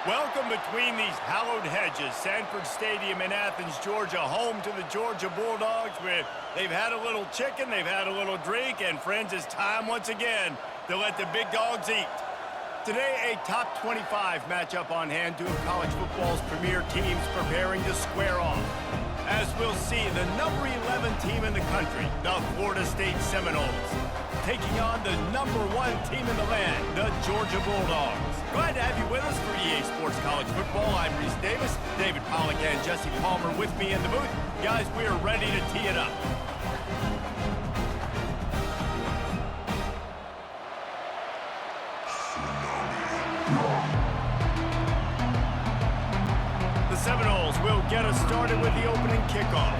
Welcome between these hallowed hedges. Sanford Stadium in Athens, Georgia, home to the Georgia Bulldogs, where they've had a little chicken, they've had a little drink, and friends, it's time once again to let the big dogs eat. Today, a top 25 matchup on hand, two of college football's premier teams preparing to square off. As we'll see, the number 11 team in the country, the Florida State Seminoles, taking on the number 1 team in the land, the Georgia Bulldogs. Glad to have you with us for EA Sports College Football. I'm Reese Davis, David Pollack and Jesse Palmer with me in the booth. Guys, we are ready to tee it up. The Seminoles will get us started with the opening kickoff.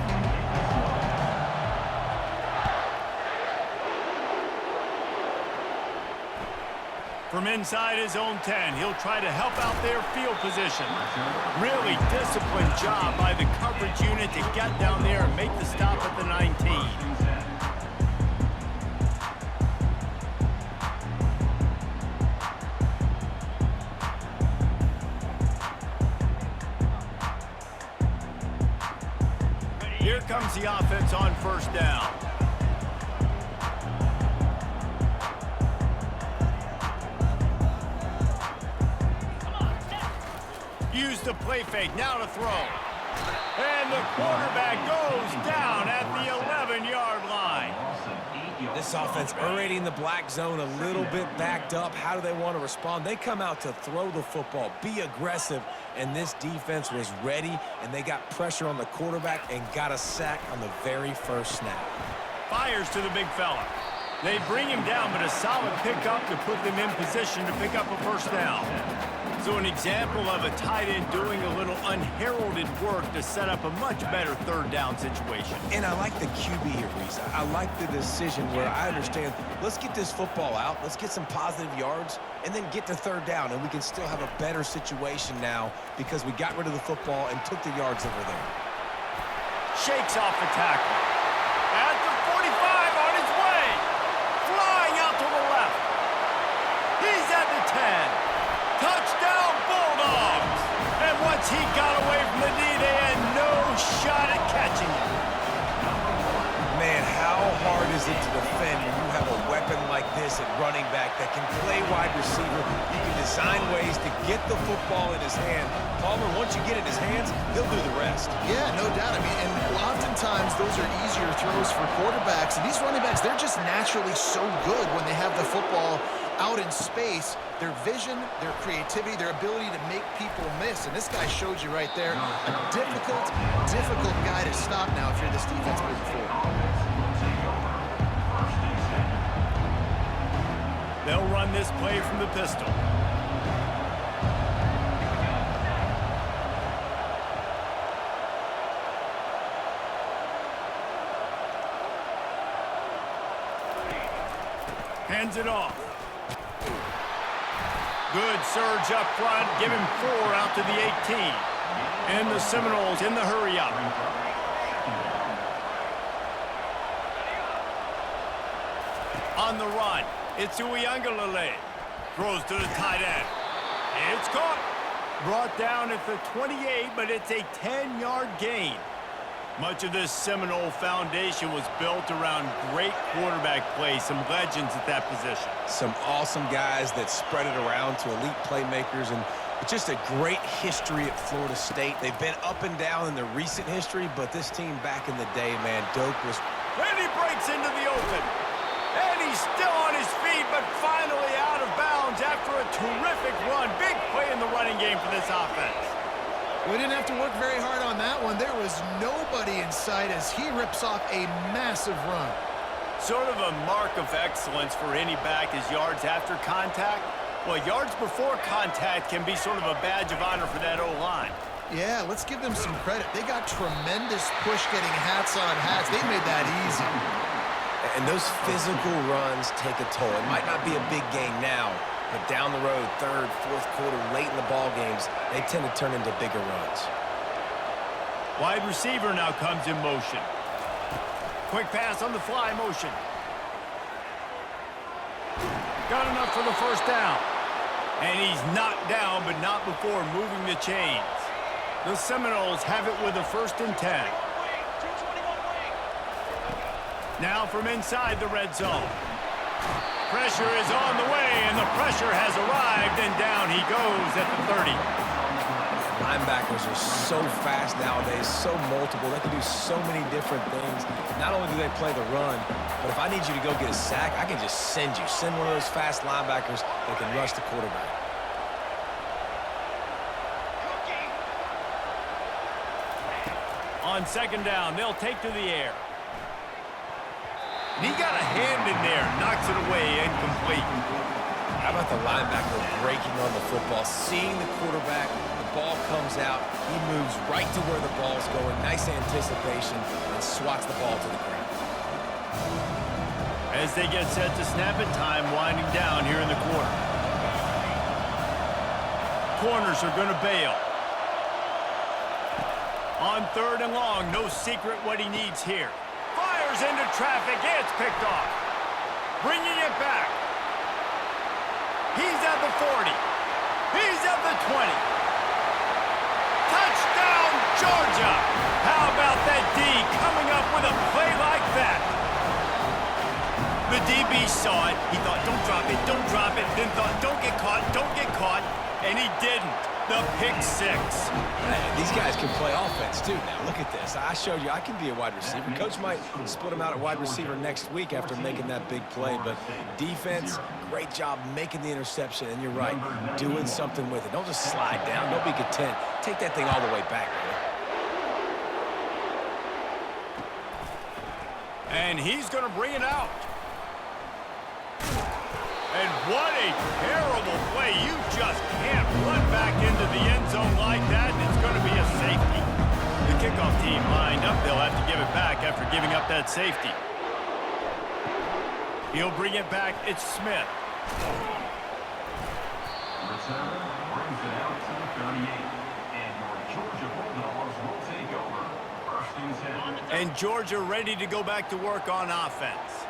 From inside his own 10, he'll try to help out their field position. Really disciplined job by the coverage unit to get down there and make the stop at the 19. Here comes the offense on first down. Use the play fake, now to throw. And the quarterback goes down at the 11-yard line. This offense already in the black zone, a little bit backed up. How do they want to respond? They come out to throw the football, be aggressive, and this defense was ready, and they got pressure on the quarterback and got a sack on the very first snap. Fires to the big fella. They bring him down, but a solid pickup to put them in position to pick up a first down. So an example of a tight end doing a little unheralded work to set up a much better third down situation. And I like the QB here, Reese. I like the decision where I understand, let's get this football out, let's get some positive yards, and then get to third down, and we can still have a better situation now because we got rid of the football and took the yards that were there. Shakes off the tackle. At the 45 on his way. Flying out to the left. He's at the 10. Touchdown, Bulldogs! And once he got away from the knee, they had no shot at catching him. Man, how hard is it to defend when you have a weapon like this at running back that can play wide receiver? You can design ways to get the football in his hand. Palmer, once you get it in his hands, he'll do the rest. Yeah, no doubt. I mean, and oftentimes those are easier throws for quarterbacks. And these running backs, they're just naturally so good when they have the football out in space. Their vision, their creativity, their ability to make people miss. And this guy showed you right there, a difficult guy to stop now if you're this defense moving forward. They'll run this play from the pistol. Hands it off. Good surge up front. Give him 4 out to the 18. And the Seminoles in the hurry up. On the run, it's Uiagalelei. Throws to the tight end. It's caught. Brought down at the 28, but it's a 10-yard gain. Much of this Seminole foundation was built around great quarterback play, some legends at that position. Some awesome guys that spread it around to elite playmakers, and just a great history at Florida State. They've been up and down in their recent history, but this team back in the day, man, Doak was... And he breaks into the open. And he's still on his feet, but finally out of bounds after a terrific run. Big play in the running game for this offense. We didn't have to work very hard on that one. There was nobody in sight as he rips off a massive run. Sort of a mark of excellence for any back is yards after contact. Well, yards before contact can be sort of a badge of honor for that O-line. Yeah, let's give them some credit. They got tremendous push getting hats on hats. They made that easy. And those physical runs take a toll. It might not be a big gain now, but down the road, third, fourth quarter, late in the ball games, they tend to turn into bigger runs. Wide receiver now comes in motion. Quick pass on the fly motion. Got enough for the first down. And he's knocked down, but not before moving the chains. The Seminoles have it with a 1st and 10. Now from inside the red zone. Pressure is on the way, and the pressure has arrived, and down he goes at the 30. Linebackers are so fast nowadays, so multiple. They can do so many different things. Not only do they play the run, but if I need you to go get a sack, I can just send you. Send one of those fast linebackers that can rush the quarterback. On 2nd down, they'll take to the air. And he got a hand in there, knocks it away, incomplete. How about the linebacker breaking on the football, seeing the quarterback, the ball comes out, he moves right to where the ball's going, nice anticipation, and swats the ball to the ground. As they get set to snap it, time winding down here in the quarter. Corners are going to bail. On 3rd and long, no secret what he needs here. Fires into traffic, it's picked off. Bringing it back. He's at the 40. He's at the 20. Touchdown, Georgia! How about that D coming up with a play like that? The DB saw it. He thought, don't drop it, don't drop it. Then thought, don't get caught, and he didn't. The pick 6. Man, these guys can play offense, too. Now, look at this. I showed you I can be a wide receiver. Coach might split him out at wide receiver next week after making that big play. But defense, great job making the interception. And you're right, doing something with it. Don't just slide down. Don't be content. Take that thing all the way back, man. And he's going to bring it out. And what a terrible play. You just can't run back into the end zone like that, and it's going to be a safety. The kickoff team lined up. They'll have to give it back after giving up that safety. He'll bring it back. It's Smith. Return brings it out to the 38. And your Georgia Bulldogs will take over. 1st and 10. And Georgia ready to go back to work on offense.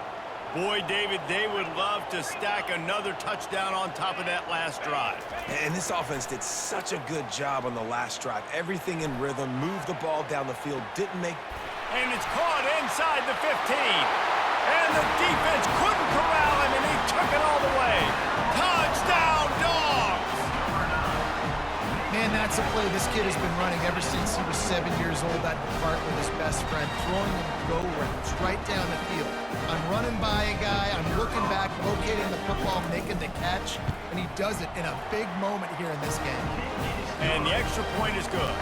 Boy, David, they would love to stack another touchdown on top of that last drive. And this offense did such a good job on the last drive. Everything in rhythm, moved the ball down the field, didn't make... And it's caught inside the 15. And the defense couldn't corral him, and he took it all the way. Touchdown, Dogs! Man, that's a play this kid has been running ever since he was 7 years old at the park with his best friend, throwing him go routes right down the field. I'm running by a guy, I'm looking back, locating the football, making the catch, and he does it in a big moment here in this game. And the extra point is good.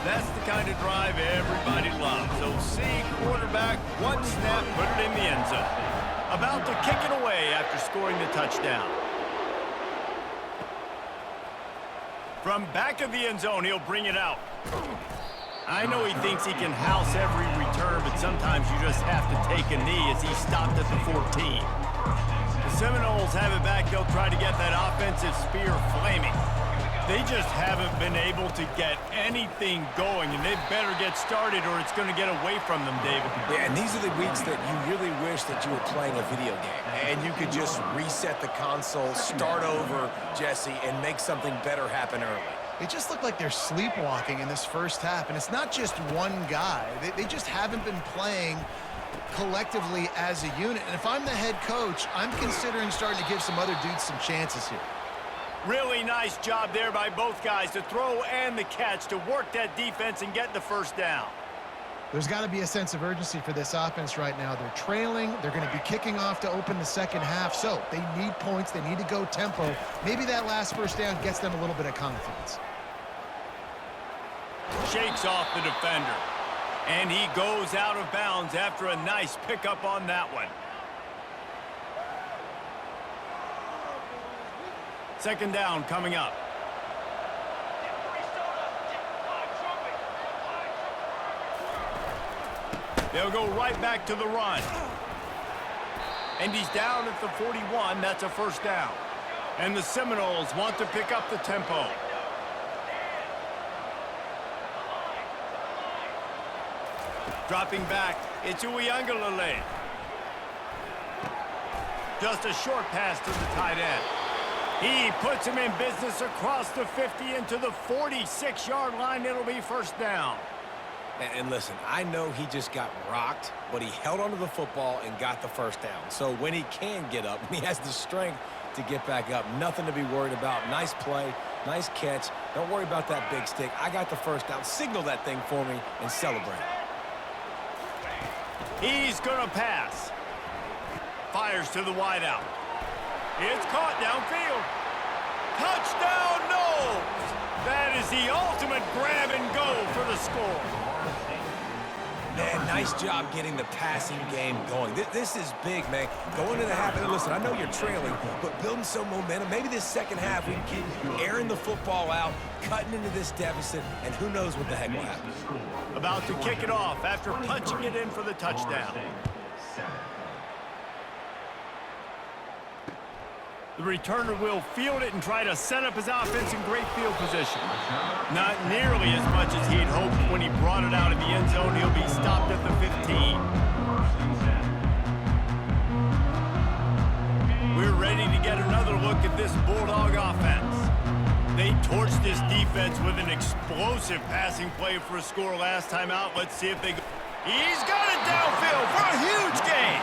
That's the kind of drive everybody loves. So see quarterback, one snap, put it in the end zone. About to kick it away after scoring the touchdown. From back of the end zone, he'll bring it out. I know he thinks he can house every return, but sometimes you just have to take a knee as he stopped at the 14. The Seminoles have it back. They'll try to get that offensive spear flaming. They just haven't been able to get anything going, and they better get started or it's going to get away from them, David. Yeah, and these are the weeks that you really wish that you were playing a video game. And you could just reset the console, start over, Jesse, and make something better happen early. They just look like they're sleepwalking in this first half, and it's not just one guy. They just haven't been playing collectively as a unit. And if I'm the head coach, I'm considering starting to give some other dudes some chances here. Really nice job there by both guys to throw and the catch to work that defense and get the 1st down. There's got to be a sense of urgency for this offense right now. They're trailing. They're going to be kicking off to open the second half. So they need points. They need to go tempo. Maybe that last 1st down gets them a little bit of confidence. Shakes off the defender. And he goes out of bounds after a nice pickup on that one. 2nd down coming up. They'll go right back to the run. And he's down at the 41. That's a 1st down. And the Seminoles want to pick up the tempo. Dropping back, it's Uiagalelei. Just a short pass to the tight end. He puts him in business across the 50 into the 46-yard line. It'll be first down. And listen, I know he just got rocked, but he held onto the football and got the first down. So when he can get up, when he has the strength to get back up, nothing to be worried about. Nice play, nice catch. Don't worry about that big stick. I got the first down. Signal that thing for me and celebrate. He's going to pass. Fires to the wideout. It's caught downfield. Touchdown, Knowles! That is the ultimate grab and go for the score. Man, nice job getting the passing game going. This is big, man. Going into the half, and listen, I know you're trailing, but building some momentum. Maybe this second half we can keep airing the football out, cutting into this deficit, and who knows what the heck will happen. About to kick it off after punching it in for the touchdown. The returner will field it and try to set up his offense in great field position. Not nearly as much as he'd hoped when he brought it out of the end zone. He'll be stopped at the 15. We're ready to get another look at this Bulldog offense. They torched this defense with an explosive passing play for a score last time out. Let's see if they go. He's got it downfield for a huge gain.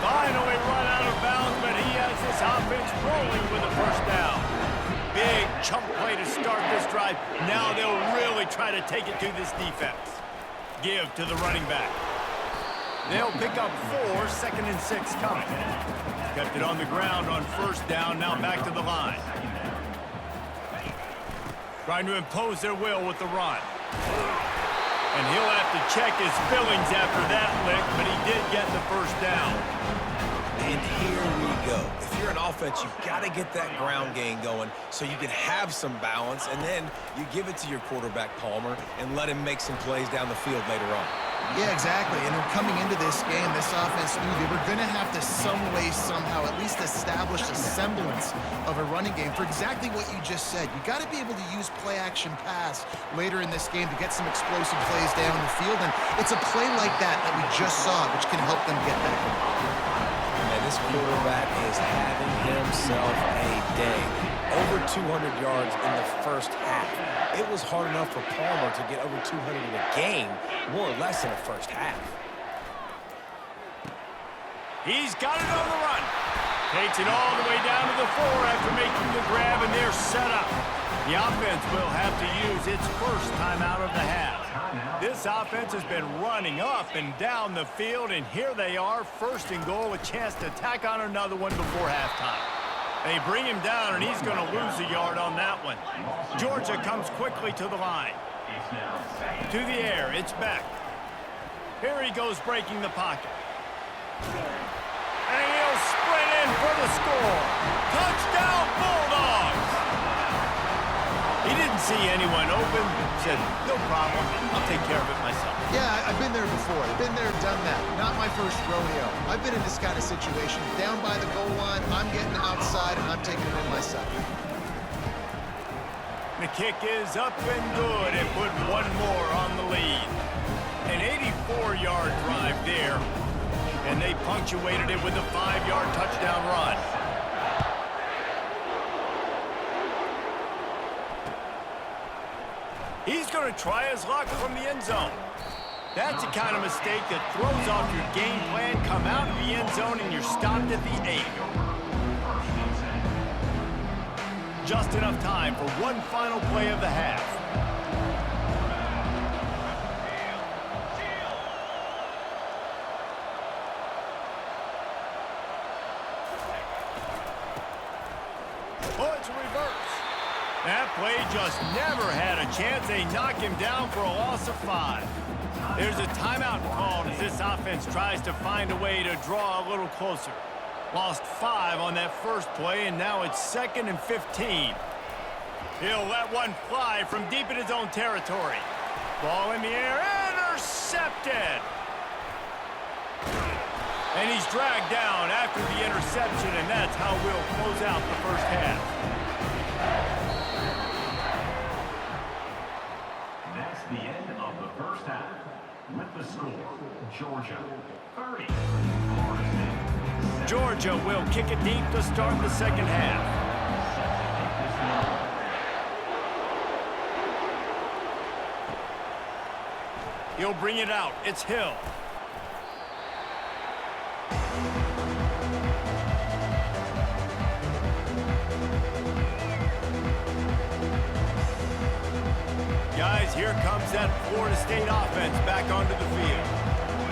Finally run out of bounds, but he has this offense rolling with a first down. Big chunk play to start this drive. Now they'll really try to take it to this defense. Give to the running back. They'll pick up 4, 2nd and 6 coming. Kept it on the ground on first down, now back to the line. Trying to impose their will with the run. And he'll have to check his fillings after that lick, but he did get the first down. And here we go. If you're an offense, you've got to get that ground game going so you can have some balance, and then you give it to your quarterback, Palmer, and let him make some plays down the field later on. Yeah, exactly. And coming into this game, this offense knew they were going to have to some way, somehow, at least establish a semblance of a running game for exactly what you just said. You got to be able to use play-action pass later in this game to get some explosive plays down the field. And it's a play like that we just saw, which can help them get that going. Man, this quarterback is having himself a day. Over 200 yards in the first half. It was hard enough for Palmer to get over 200 in a game, more or less in the first half. He's got it on the run. Takes it all the way down to the 4 after making the grab, and they're set up. The offense will have to use its first time out of the half. This offense has been running up and down the field, and here they are, 1st and goal, a chance to tack on another one before halftime. They bring him down, and he's going to lose a yard on that one. Georgia comes quickly to the line. To the air, it's Beck. Here he goes breaking the pocket. And he'll sprint in for the score. Touchdown, Bulldogs! He didn't see anyone open. Said, no problem, I'll take care of it myself. Yeah, I've been there before. I've been there, done that. Not my first rodeo. I've been in this kind of situation. Down by the goal line, I'm getting outside, and I'm taking it in myself. The kick is up and good and put one more on the lead. An 84-yard drive there, and they punctuated it with a 5-yard touchdown run. He's going to try his luck from the end zone. That's the kind of mistake that throws off your game plan. Come out of the end zone and you're stopped at the 8. Just enough time for one final play of the half. Oh, it's a reverse. That play just never had a chance. They knock him down for a loss of 5. There's a timeout called as this offense tries to find a way to draw a little closer. Lost 5 on that first play, and now it's 2nd and 15. He'll let one fly from deep in his own territory. Ball in the air, intercepted! And he's dragged down after the interception, and that's how we'll close out the first half. That's the end of the first half. With the score, Georgia 30. Georgia will kick it deep to start the second half. He'll bring it out. It's Hill. Guys, here comes that Florida State offense back onto the field.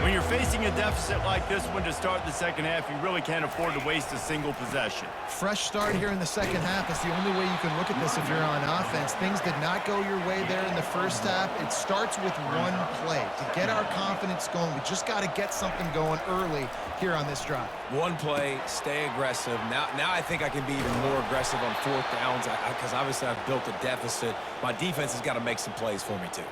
When you're facing a deficit like this one to start the second half, you really can't afford to waste a single possession. Fresh start here in the second half. It's the only way you can look at this if you're on offense. Things did not go your way there in the first half. It starts with one play. To get our confidence going, we just got to get something going early here on this drive. One play, stay aggressive. Now I think I can be even more aggressive on fourth downs because obviously I've built a deficit. My defense has got to make some plays for me too.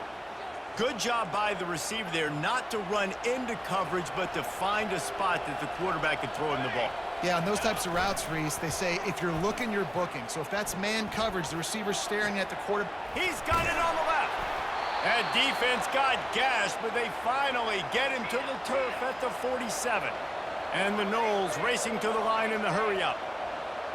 Good job by the receiver there not to run into coverage, but to find a spot that the quarterback can throw him the ball. Yeah, on those types of routes, Reese, they say if you're looking, you're booking. So if that's man coverage, the receiver's staring at the quarterback. He's got it on the left. That defense got gashed, but they finally get him to the turf at the 47. And the Noles racing to the line in the hurry-up.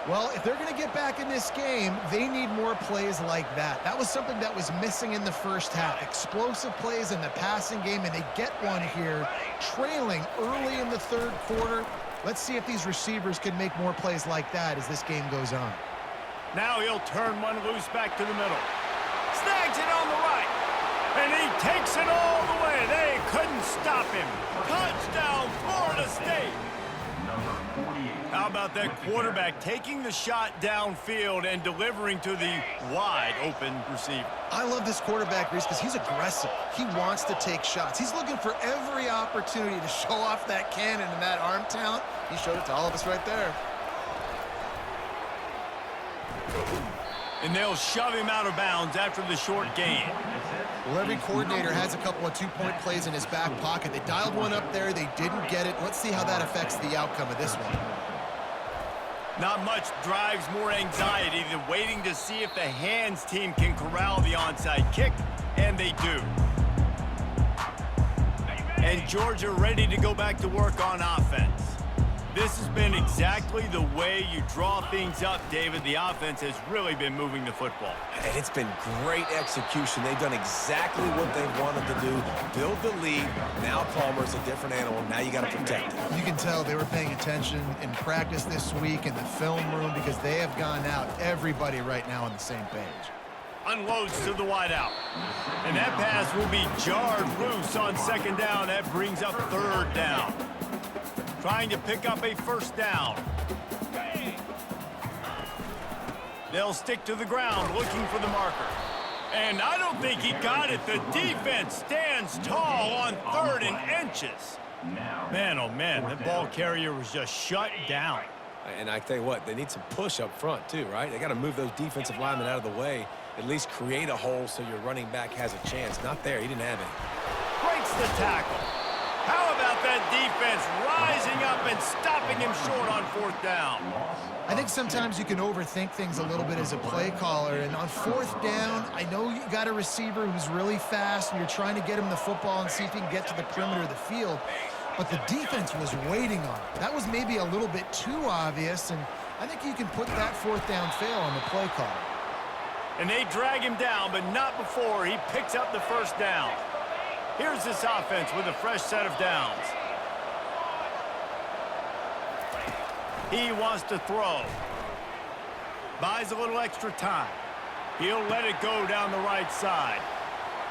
Well, if they're going to get back in this game, they need more plays like that. That was something that was missing in the first half. Explosive plays in the passing game, and they get one here, trailing early in the third quarter. Let's see if these receivers can make more plays like that as this game goes on. Now he'll turn one loose back to the middle. Snags it on the right. And he takes it all the way. They couldn't stop him. Touchdown, Florida State. How about that quarterback taking the shot downfield and delivering to the wide-open receiver? I love this quarterback, Reese, because he's aggressive. He wants to take shots. He's looking for every opportunity to show off that cannon and that arm talent. He showed it to all of us right there. And they'll shove him out of bounds after the short gain. Well, every coordinator has a couple of two-point plays in his back pocket. They dialed one up there. They didn't get it. Let's see how that affects the outcome of this one. Not much drives more anxiety than waiting to see if the hands team can corral the onside kick, and they do. And Georgia ready to go back to work on offense. This has been exactly the way you draw things up, David. The offense has really been moving the football. And it's been great execution. They've done exactly what they wanted to do. Build the lead. Now Palmer's a different animal. Now you got to protect it. You can tell they were paying attention in practice this week in the film room because they have gone out, everybody right now on the same page. Unloads to the wideout. And that pass will be jarred loose on second down. That brings up third down. Trying to pick up a first down. They'll stick to the ground looking for the marker. And I don't think he got it. The defense stands tall on 3rd and inches. Man, oh man, the ball carrier was just shut down. And I tell you what, they need some push up front too, right? They got to move those defensive linemen out of the way, at least create a hole so your running back has a chance. Not there. He didn't have any. Breaks the tackle. How about that defense rising up and stopping him short on 4th down? I think sometimes you can overthink things a little bit as a play caller, and on 4th down, I know you got a receiver who's really fast, and you're trying to get him the football and see if he can get to the perimeter of the field, but the defense was waiting on it. That was maybe a little bit too obvious, and I think you can put that 4th down fail on the play caller. And they drag him down, but not before he picks up the first down. Here's this offense with a fresh set of downs. He wants to throw. Buys a little extra time. He'll let it go down the right side.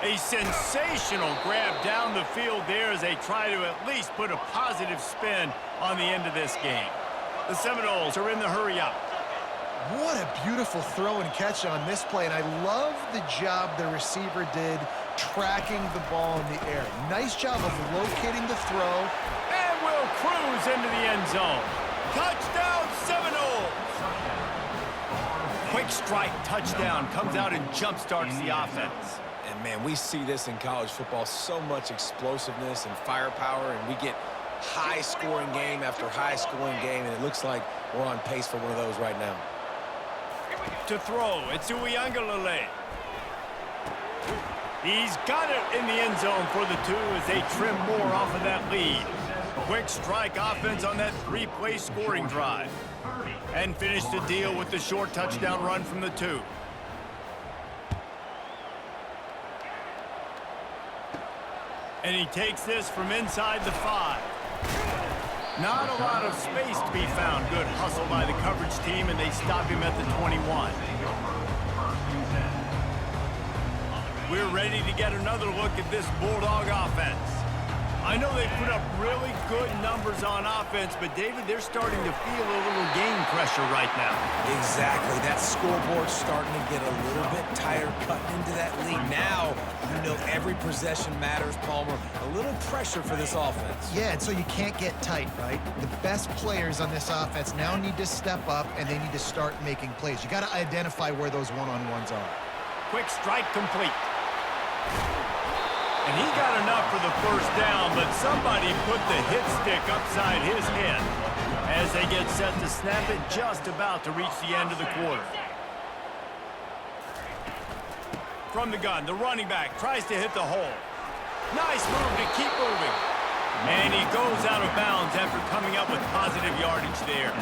A sensational grab down the field there as they try to at least put a positive spin on the end of this game. The Seminoles are in the hurry-up. What a beautiful throw and catch on this play, and I love the job the receiver did tracking the ball in the air. Nice job of locating the throw. And will cruise into the end zone. Touchdown, Seminoles! Quick strike touchdown comes out and jump-starts the offense. And, man, we see this in college football, so much explosiveness and firepower, and we get high-scoring game after high-scoring game, and it looks like we're on pace for one of those right now. To throw, it's Uiagalelei. He's got it in the end zone for the 2 as they trim more off of that lead. Quick strike offense on that 3-play scoring drive. And finish the deal with the short touchdown run from the 2. And he takes this from inside the 5. Not a lot of space to be found. Good hustle by the coverage team, and they stop him at the 21. We're ready to get another look at this Bulldog offense. I know they put up really good numbers on offense, but, David, they're starting to feel a little game pressure right now. Exactly. That scoreboard's starting to get a little bit tighter cutting into that lead. Now, you know every possession matters, Palmer. A little pressure for this offense. Yeah, and so you can't get tight, right? The best players on this offense now need to step up, and they need to start making plays. You got to identify where those one-on-ones are. Quick strike complete. And he got enough for the first down, but somebody put the hit stick upside his head as they get set to snap it, just about to reach the end of the quarter. From the gun, the running back tries to hit the hole. Nice move to keep moving. And he goes out of bounds after coming up with positive yardage there.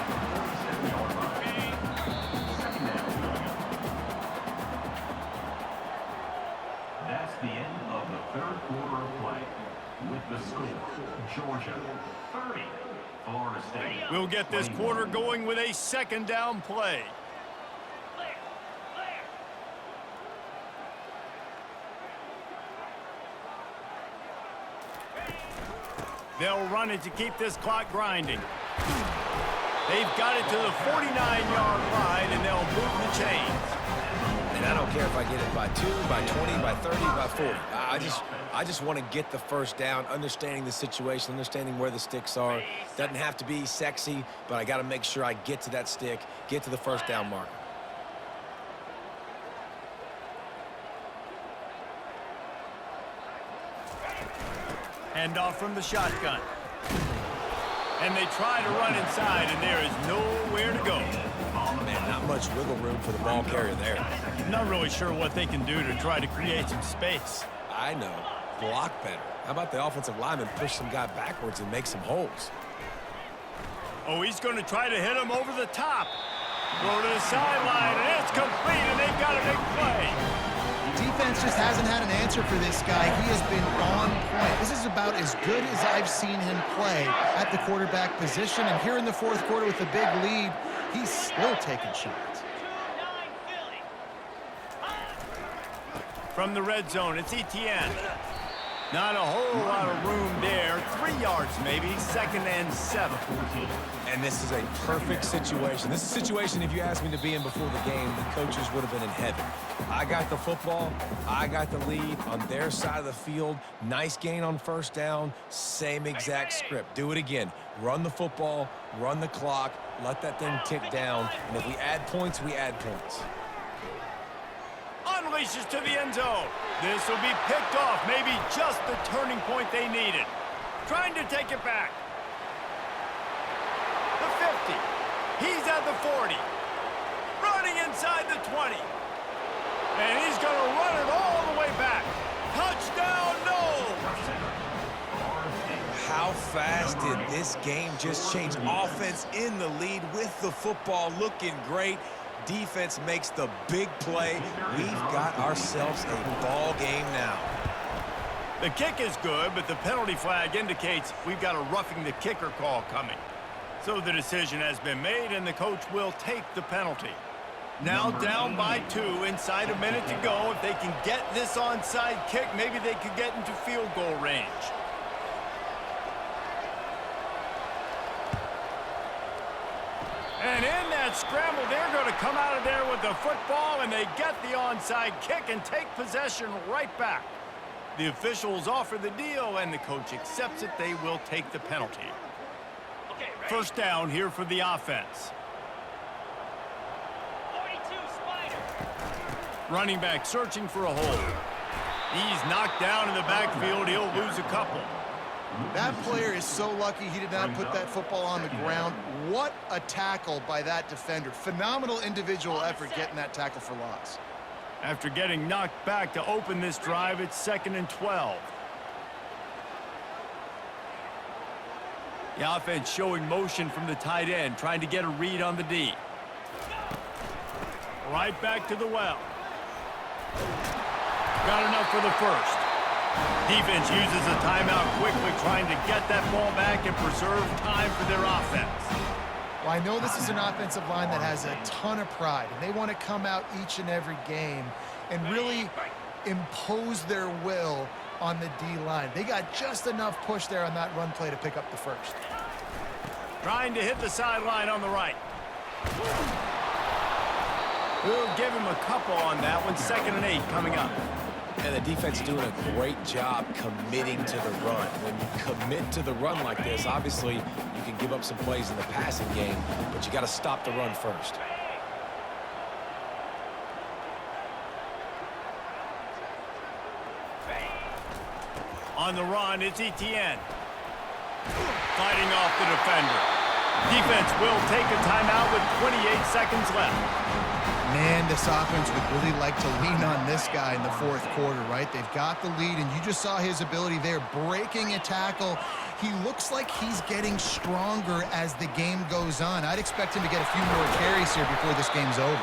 That's the end of the third quarter of play. With the score, Georgia 30, Florida State. We'll get this quarter going with a second down play. They'll run it to keep this clock grinding. They've got it to the 49-yard line, and they'll move the chains. And I don't care if I get it by 2, by 20, by 30, by 40. I just want to get the first down, understanding the situation, understanding where the sticks are. Doesn't have to be sexy, but I got to make sure I get to that stick, get to the first down marker. Handoff from the shotgun. And they try to run inside, and there is nowhere to go. Man, not much wiggle room for the ball carrier there. Not really sure what they can do to try to create some space. I know. Block better. How about the offensive lineman push some guy backwards and make some holes? Oh, he's going to try to hit him over the top. Throw to the sideline, and it's complete, and they've got a big play. Defense just hasn't had an answer for this guy. He has been on point. This is about as good as I've seen him play at the quarterback position. And here in the fourth quarter with a big lead, he's still taking shots. From the red zone, it's ETN. Not a whole lot of room there. 3 yards maybe, 2nd and 7. And this is a perfect situation. This is a situation, if you asked me to be in before the game, the coaches would have been in heaven. I got the football. I got the lead on their side of the field. Nice gain on first down. Same exact script. Do it again. Run the football, run the clock, let that thing tick down. And if we add points, we add points. Unleashes to the end zone. This will be picked off. Maybe just the turning point they needed. Trying to take it back. The 50. He's at the 40. Running inside the 20. And he's going to run it all the way back. Touchdown, no! How fast did this game just change? Offense in the lead with the football, looking great. Defense makes the big play. We've got ourselves a ball game now. The kick is good, but the penalty flag indicates we've got a roughing the kicker call coming. So the decision has been made, and the coach will take the penalty. Now down by 2, inside a minute to go. If they can get this onside kick, maybe they could get into field goal range. And in that scramble, they're going to come out of there with the football, and they get the onside kick and take possession right back. The officials offer the deal, and the coach accepts it. They will take the penalty. First down here for the offense. 42 Spider. Running back searching for a hole. He's knocked down in the backfield. He'll lose a couple. That player is so lucky he did not put that football on the ground. What a tackle by that defender. Phenomenal individual effort getting that tackle for loss. After getting knocked back to open this drive, it's 2nd and 12. The offense showing motion from the tight end, trying to get a read on the D. Right back to the well. Got enough for the first. Defense uses a timeout quickly, trying to get that ball back and preserve time for their offense. Well, I know this is an offensive line that has a ton of pride, and they want to come out each and every game and really impose their will on the D-line. They got just enough push there on that run play to pick up the first. Trying to hit the sideline on the right. We'll give him a couple on that one. 2nd and 8 coming up. And the defense doing a great job committing to the run. When you commit to the run like this, obviously you can give up some plays in the passing game, but you got to stop the run first. On the run, it's Etienne. Fighting off the defender. Defense will take a timeout with 28 seconds left. Man, this offense would really like to lean on this guy in the fourth quarter, right? They've got the lead, and you just saw his ability there, breaking a tackle. He looks like he's getting stronger as the game goes on. I'd expect him to get a few more carries here before this game's over.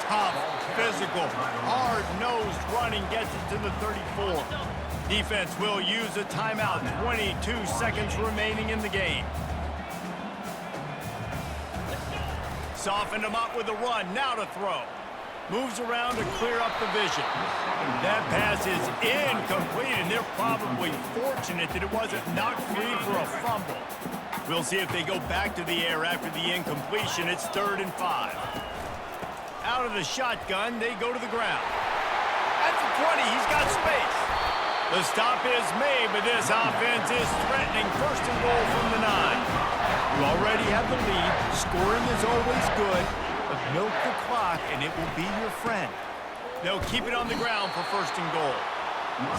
Tough, physical, hard-nosed running gets it to the 34. Defense will use a timeout. 22 seconds remaining in the game. Softened him up with a run. Now to throw. Moves around to clear up the vision. That pass is incomplete, and they're probably fortunate that it wasn't knocked free for a fumble. We'll see if they go back to the air after the incompletion. It's 3rd and 5. Out of the shotgun, they go to the ground. At the 20, he's got space. The stop is made, but this offense is threatening. 1st and goal from the 9. You already have the lead. Scoring is always good, but milk the clock, and it will be your friend. They'll keep it on the ground for 1st and goal.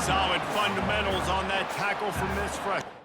Solid fundamentals on that tackle from this freshman.